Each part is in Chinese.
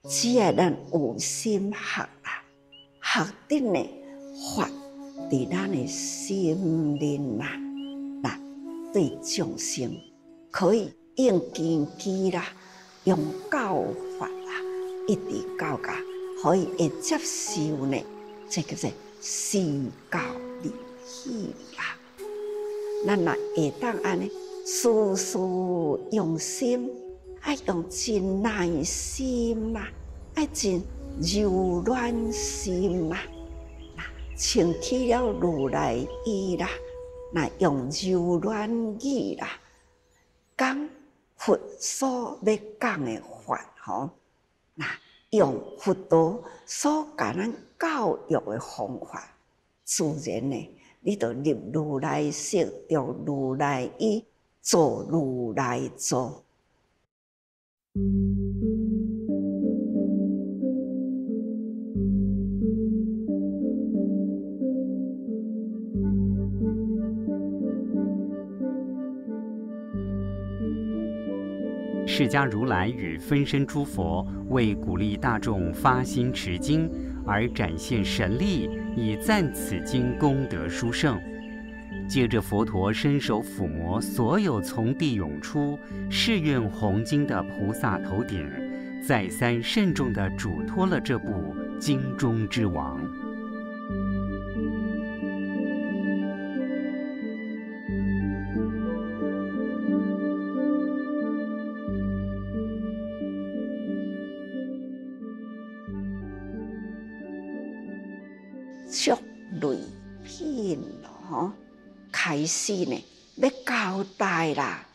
只要咱有心学啦，学得呢法伫咱的心灵啦，那对众生可以用根啦，用教法啦，一直教教，可以会接受呢，这个是事教离喜啦。咱若会当安尼，事事用心，爱用真耐心啦，爱真柔软心啦。请起了如来意啦，那用柔软语啦，讲佛所要讲的法吼，那用佛陀所教咱教育的方法，自然呢，你就入如来色，着如来意，做如来做。释迦如来与分身诸佛为鼓励大众发心持经，而展现神力，以赞此经功德殊胜。接着，佛陀伸手抚摸所有从地涌出誓愿弘经的菩萨头顶，再三慎重地嘱托了这部经中之王。足类品咯，开始呢要交代啦，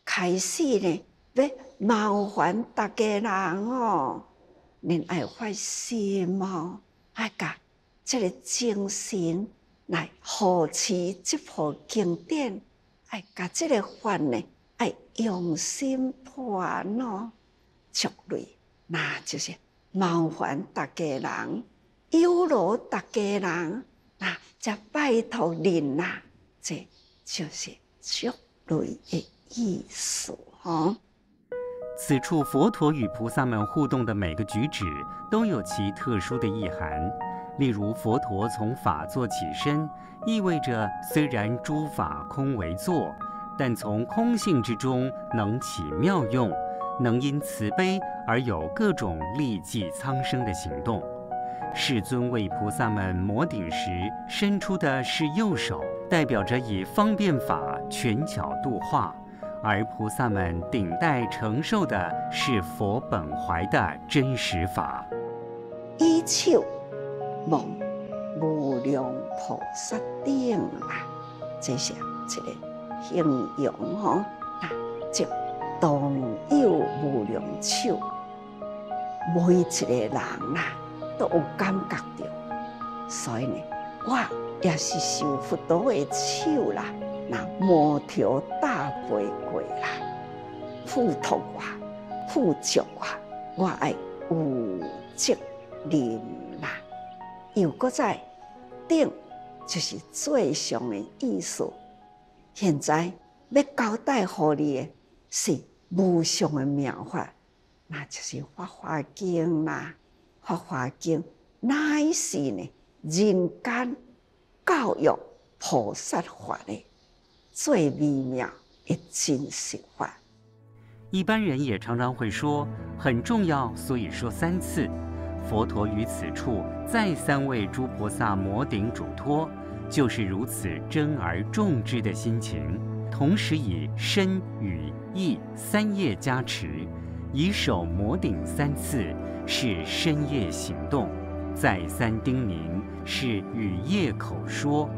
开始呢要麻烦大家人哦，恁爱发心哦，爱甲这个精神来护持这部经典，爱甲这个法呢爱用心传哦，足类那就是麻烦大家人。忧劳大家人，那则拜托恁啦，这就是足类的意思哦。此处佛陀与菩萨们互动的每个举止都有其特殊的意涵。例如，佛陀从法座起身，意味着虽然诸法空为座，但从空性之中能起妙用，能因慈悲而有各种利济苍生的行动。世尊为菩萨们摩顶时伸出的是右手，代表着以方便法权巧度化，而菩萨们顶戴承受的是佛本怀的真实法。以手望无量菩萨顶啦，这是一个形容吼，就同有无量手，每一个人啦。都有感觉到，所以呢，我也是受佛陀的手啦，那无条大背过啦，付托我，付助我爱有责任啦。又搁在顶，就是最上的意思。现在要交代互你的是无上的妙法，那就是《法华经》啦。《法华经》乃是呢人间教育菩萨法的最微妙的真实法。一般人也常常会说很重要，所以说3次。佛陀于此处再三为诸菩萨摩顶嘱托，就是如此珍而重之的心情。同时以身语意3业加持，以手摩顶3次。是深夜行动，再三叮咛是语业口说，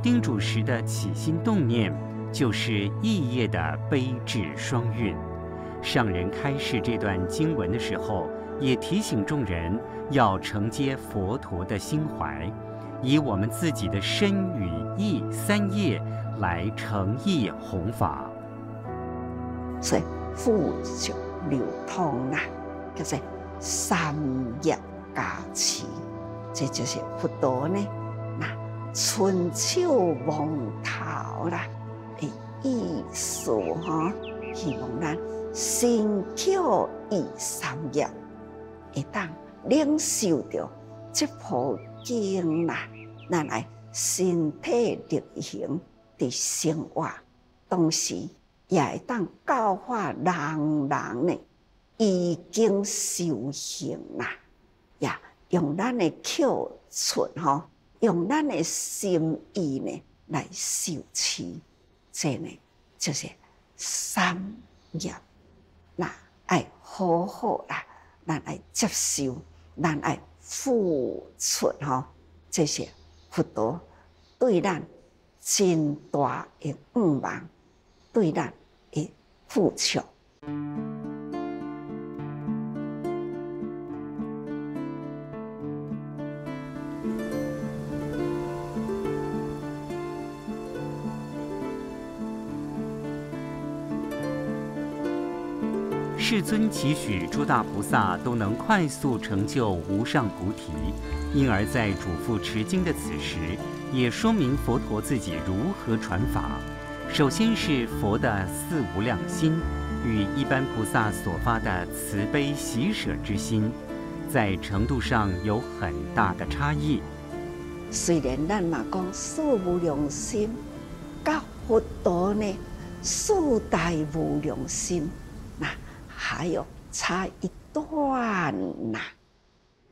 叮嘱时的起心动念就是意业的悲智双运。上人开示这段经文的时候，也提醒众人要承接佛陀的心怀，以我们自己的身语意3业来诚意弘法。所以富足流通啦，就是3业加持，这就是佛陀呢，那春秋望头啦的意思哈。希望咱身口意3业会当领受到这部经啦，咱来身体力行伫生活，同时也会当教化人呢，已经修行啦，也用咱的口出吼，用咱的心意呢来修持，这呢就是三业。那爱好好啦，咱爱接受，咱爱付出吼，这些佛陀对咱真大的愿望，对咱的付出。世尊期许诸大菩萨都能快速成就无上菩提，因而在嘱咐持经的此时，也说明佛陀自己如何传法。首先是佛的四无量心，与一般菩萨所发的慈悲喜舍之心，在程度上有很大的差异。虽然咱嘛讲四无量心，甲佛陀呢四大无量心，那还有差一段呐，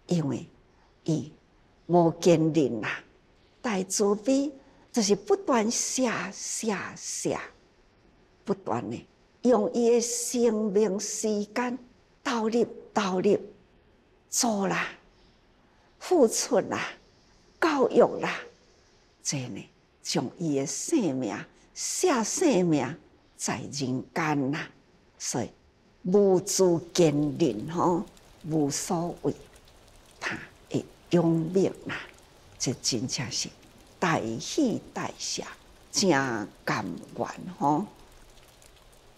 因为伊无坚韧呐，大慈悲就是不断写，不断的用伊的生命时间投入做啦，付出啦，教育啦，这呢将伊的生命写生命在人间啦，所以无自坚韧吼，无所谓他的永命啦，这真正是大喜大舍，真甘愿吼。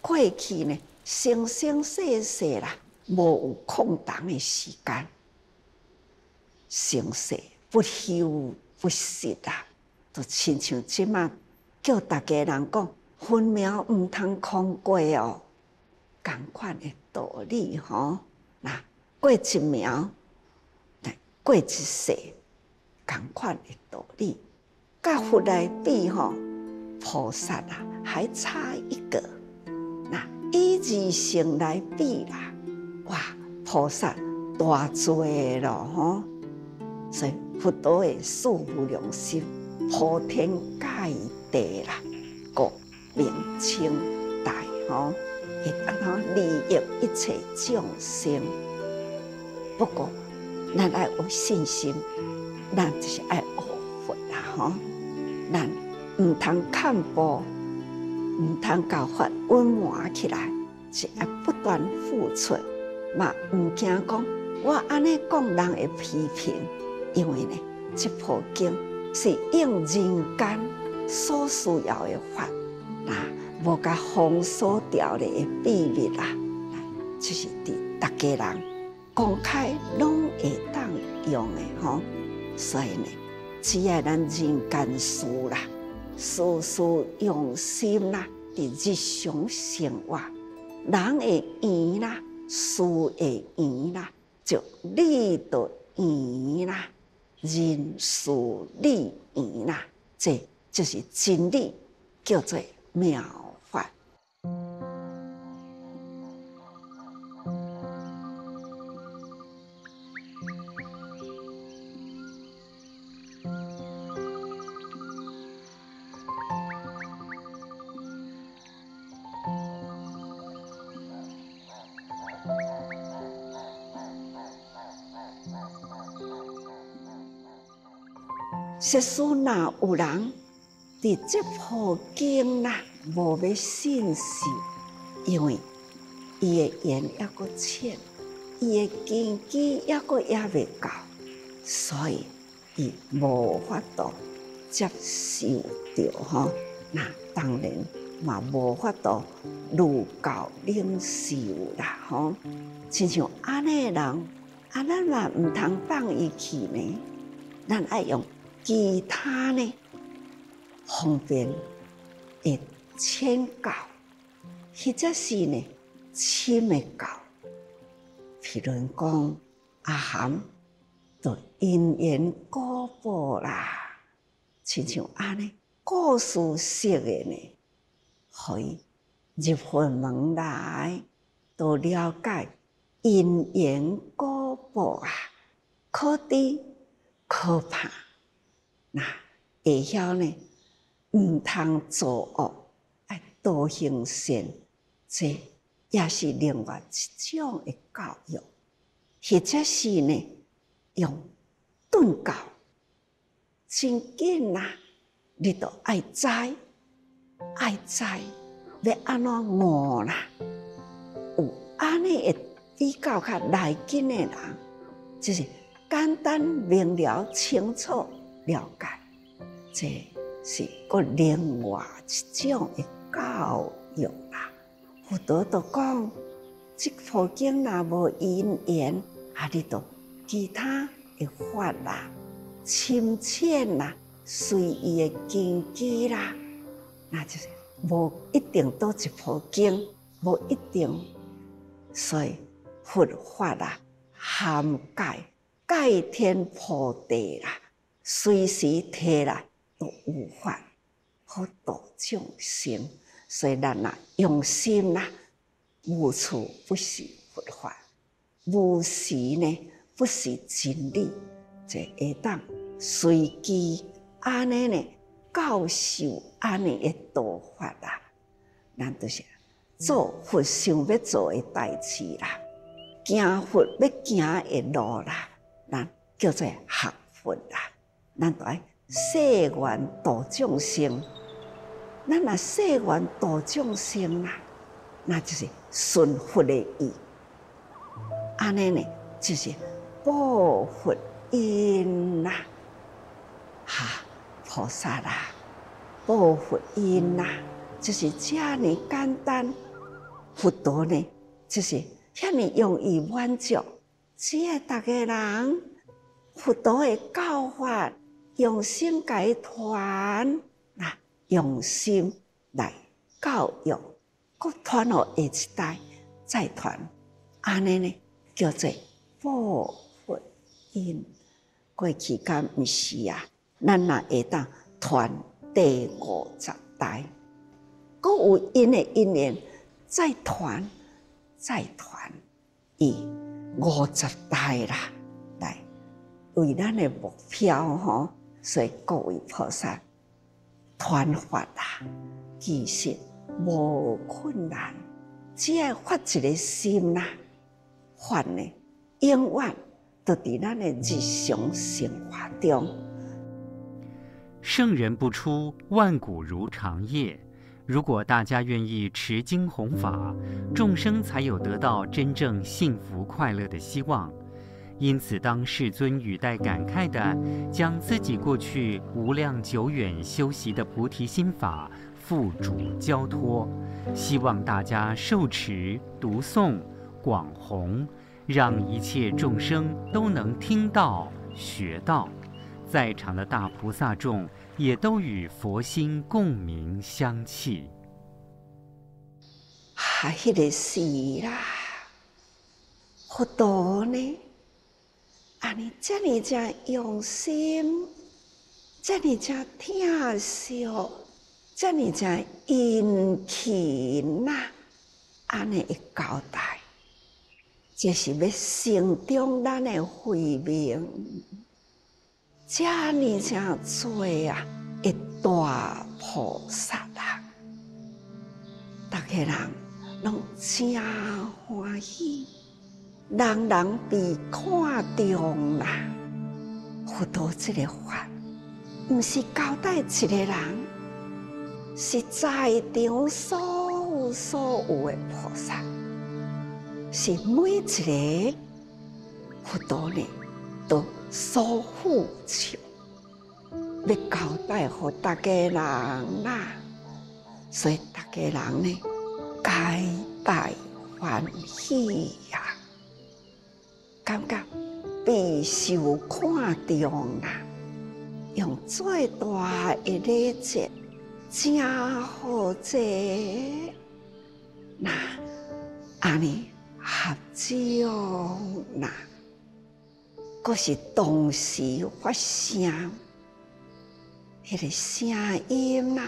过去呢，生生世世啦，无有空档的时间，生世不休不息啦，就亲像即马叫大家人讲，分秒唔通空过哦。同款的道理吼，那过一秒，过一世，同款的道理，甲佛来比吼，菩萨啊还差一个。那以二乘来比啦，哇，菩萨大多咯吼，所以佛陀的四无量心，普天盖地啦，国名称大吼。会安怎利益一切众生？不过，咱爱有信心，咱就是爱学佛啦吼。咱唔通看步，唔通教法温满起来，是爱不断付出，嘛唔惊讲我安尼讲人会批评，因为呢，这部经是应人间所需要的法啊。无甲封锁掉的秘密啦，就是伫大家人公开拢会当用的吼。所以呢，只要咱人间事啦，事事用心啦，伫日常生活，人会圆啦，事会圆啦，就理就圆啦，人事理圆啦，这就是真理，叫做妙法。实使若有人伫这部经啦，无要信受，因为伊的缘还阁浅，伊的根基还阁也未够，所以伊无法度接受着吼。那当然嘛无法度如教领受啦吼。亲像安尼人，咱嘛唔通放伊去呢，咱爱用其他呢方便的劝教，或者是呢亲的教，譬如讲阿含就因缘果报啦，亲像安尼故事式的呢，互伊入佛门来，都了解因缘果报啊，可知可怕。那会晓呢，毋通作恶，爱多行善，这也是另外一种的教育，或者是呢，用顿教，真紧啦，你都爱知，要安怎悟啦？有安尼会比较较来紧的人，就是简单明了、清楚了解，这是个另外一种的教育啦。佛陀都讲，这部经若无因缘，你就其他的法啦、深浅啦，随伊的根基啦，那就是无一定多一部经，无一定。所以佛法啦，涵盖盖天铺地啦，随时摕来都有法好度众生。所以咱用心啦，无处不是佛法，无时呢不是真理，就会当随机安尼呢教授安尼的道法啦。咱就是做佛想要做的代志啦，行佛要行的路啦，咱叫做学佛啦。咱就爱誓愿度众生。咱若誓愿度众生啦，那就是顺佛的意。安尼呢，就是报佛因啦，菩萨啦，报佛因啦，就是这么简单。佛陀呢，就是遐尼容易满足，只要大家人佛陀的教法用心解传。用心来教育，搁传予下一代，再传，安尼呢叫做报佛因。过去敢毋是啊？咱若会当传第50代，搁有因的因缘，再传，以50代啦，来为咱的目标吼。所以各位菩萨。传法啦，其实无困难，只要发一个心啦，法呢永远都伫咱的日常生活中。圣人不出，万古如长夜。如果大家愿意持经弘法，众生才有得到真正幸福快乐的希望。因此，当世尊语带感慨地将自己过去无量久远修习的菩提心法付嘱交托，希望大家受持、读诵、广弘，让一切众生都能听到、学到。在场的大菩萨众也都与佛心共鸣相契。迄个是啦，佛陀呢？安尼遮尔正用心，遮尔正疼惜，遮尔正殷勤呐，安尼一交代，这是要成中咱的慧命。遮尔正多啊，一大菩萨啦，大家人拢真欢喜。人人被看重啦，佛陀这个法，毋是交代一个人，是在场所有的菩萨，是每一个佛陀呢，都所付出，要交代给大家人啦，所以大家人呢，皆大欢喜呀。感觉备受看重啦，用最大的礼节，真好济。那安尼合掌啦，佫是同时发声，迄个声音啦，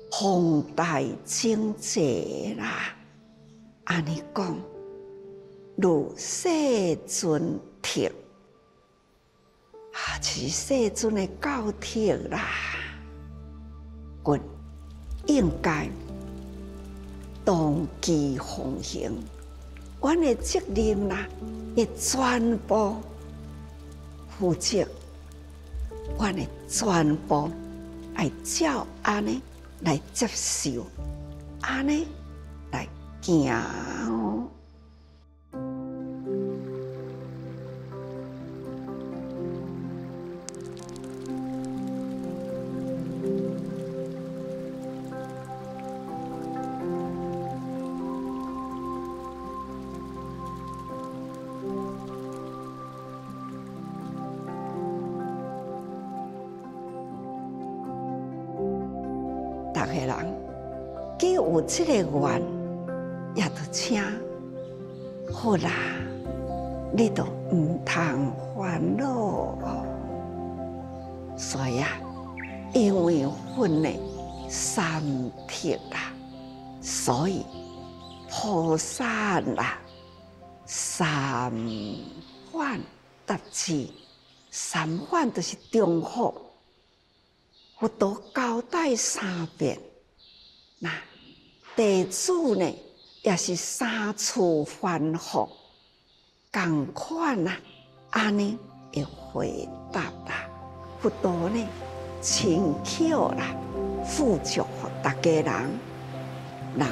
宏大精济啦。安尼讲，如世尊摕，就是世尊的教摕啦。阮应该当机奉行，阮的责任啦，会全部负责，阮的全部来照安尼来接受，安尼来行哦。逐个人既有这个愿，也就请好啦，你都唔通烦恼哦。所以啊，因为阮的三谛啦，所以菩萨啦，三反答之，三反就是中福。佛陀交代三遍，那弟子呢也是三次反复，同款啊，安尼会回答啦。佛陀呢，请巧啦，付祝福大家人，人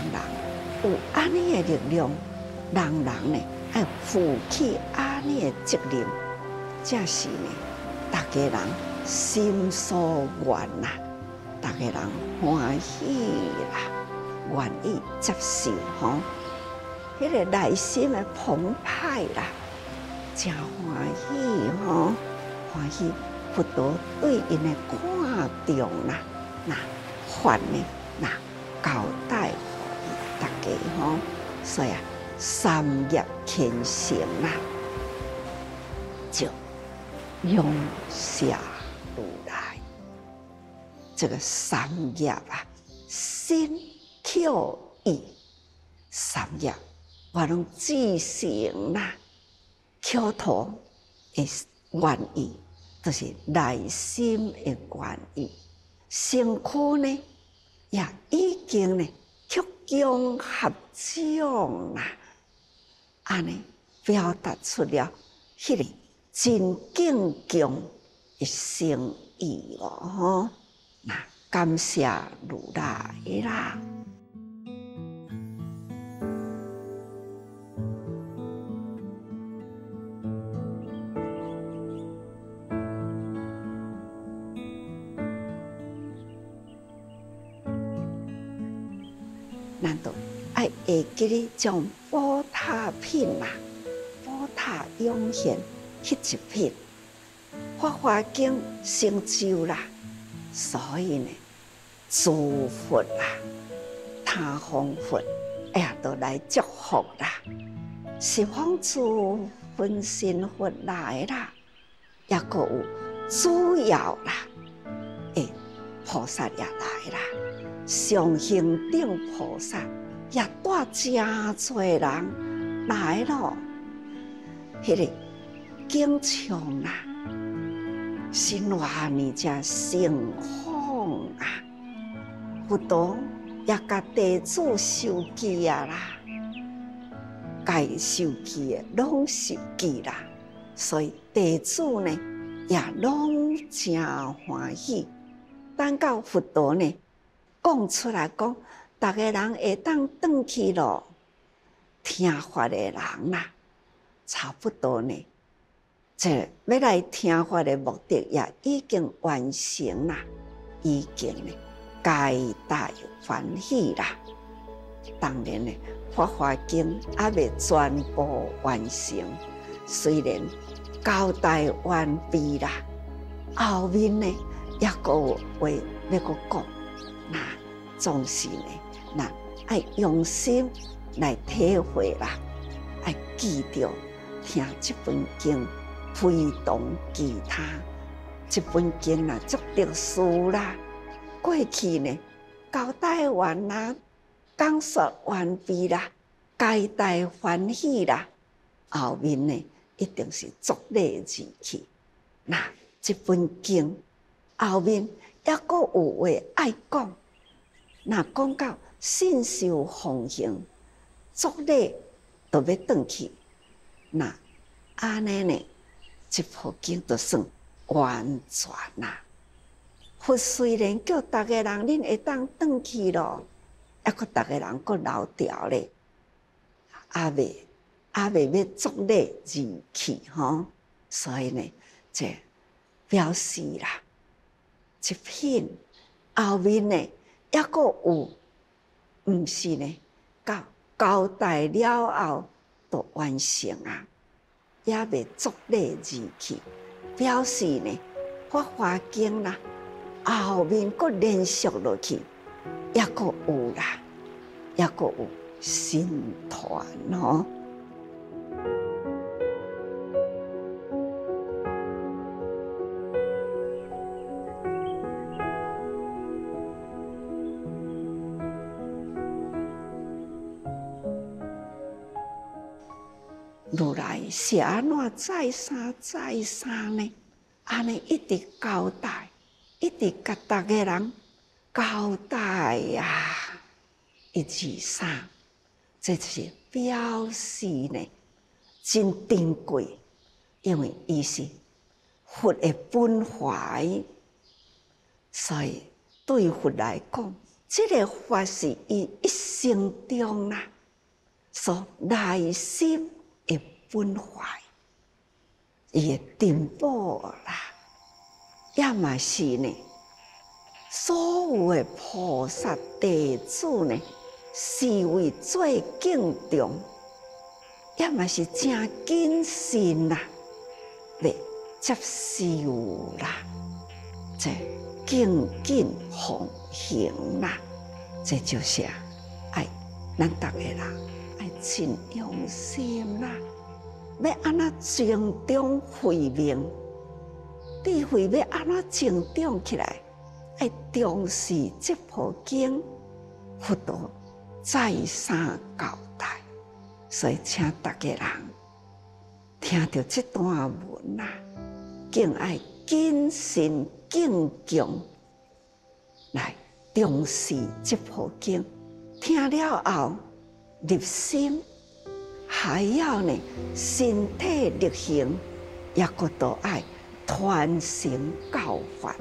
有安尼的力量，人呢要负起安尼的责任，这是呢，大家人心所愿啦，大家人欢喜啦，愿意接受吼，迄个内心的澎湃啦，真欢喜吼，欢喜佛陀对因的看重啦，那法呢，那交代互大家吼，所以啊，三业虔诚啦，就用下如来，这个三业啊，心口意三业，我拢执行啦。口头的愿意，就是内心的愿意。身躯呢，也已经呢曲终合掌啦，安尼表达出了迄个真敬重的心意哦吼。那感谢如来啦。咱都爱会记哩将宝塔品啦，宝塔涌现迄一品，法华经成就啦，所以呢，诸佛啦，他方佛哎呀，都来祝福啦，十方诸分身佛来啦，也个有主要啦，菩萨也来啦。上行顶菩萨也带真多人来咯，迄个景象啦，是偌尼只盛况啊！佛陀也甲弟子受记啊啦，该受记的拢受记啦，所以弟子呢也拢真欢喜。等到佛陀呢，讲出来讲，大家人会当转去咯，听法的人啦，差不多呢。这要来听法的目的也已经完成啦，已经呢，皆大欢喜啦。当然呢，法华经还未全部完成，虽然交代完毕啦，后面呢也个有话要个讲。那总是呢，那爱用心来体会啦，爱记着听这本经，非同其他。这本经啊，足特殊啦。过去呢，交代完啦，讲述完毕啦，皆大欢喜啦。后面呢，一定是作礼而去。那这本经后面还阁有话爱讲。那讲到信受奉行，作礼就要转去。那安尼呢，这部经就算完全啦。佛虽然叫大家人恁会当转去咯，还阁大家人阁留条咧，未要作礼而去吼。所以呢，这表示啦，这篇后面呢，还阁有，毋是呢，到交代了后就完成啊，也未作礼而去，表示呢，法华经啦，后面阁连续落去，还阁有啦，还阁有新团吼。如来是安怎再三呢？安尼一直交代，一直甲大家人交代呀，一二三，这就是表示呢，真珍贵，因为伊是佛的本怀，所以对佛来讲，这个法是伊一生中啦，所内心的本怀，伊的珍宝啦，也嘛是呢，所有的菩萨弟子呢，视为最敬重，也嘛是真谨慎啦，要接受啦，这敬敬奉行啦，这就是爱咱大家人爱真用心啦。要安怎精忠慧命，智慧要安怎精忠起来？爱重视这部经，佛陀再三交代，所以请大家人听到这段文啊，更爱谨慎敬重来重视这部经，听了后入心。还要呢，身体力行，也阁都爱传承教法，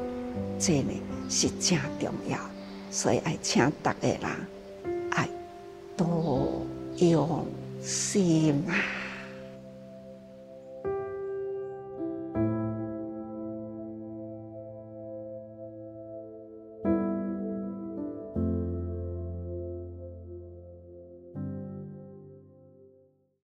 这呢是真重要。所以爱请大家人爱多用心啊。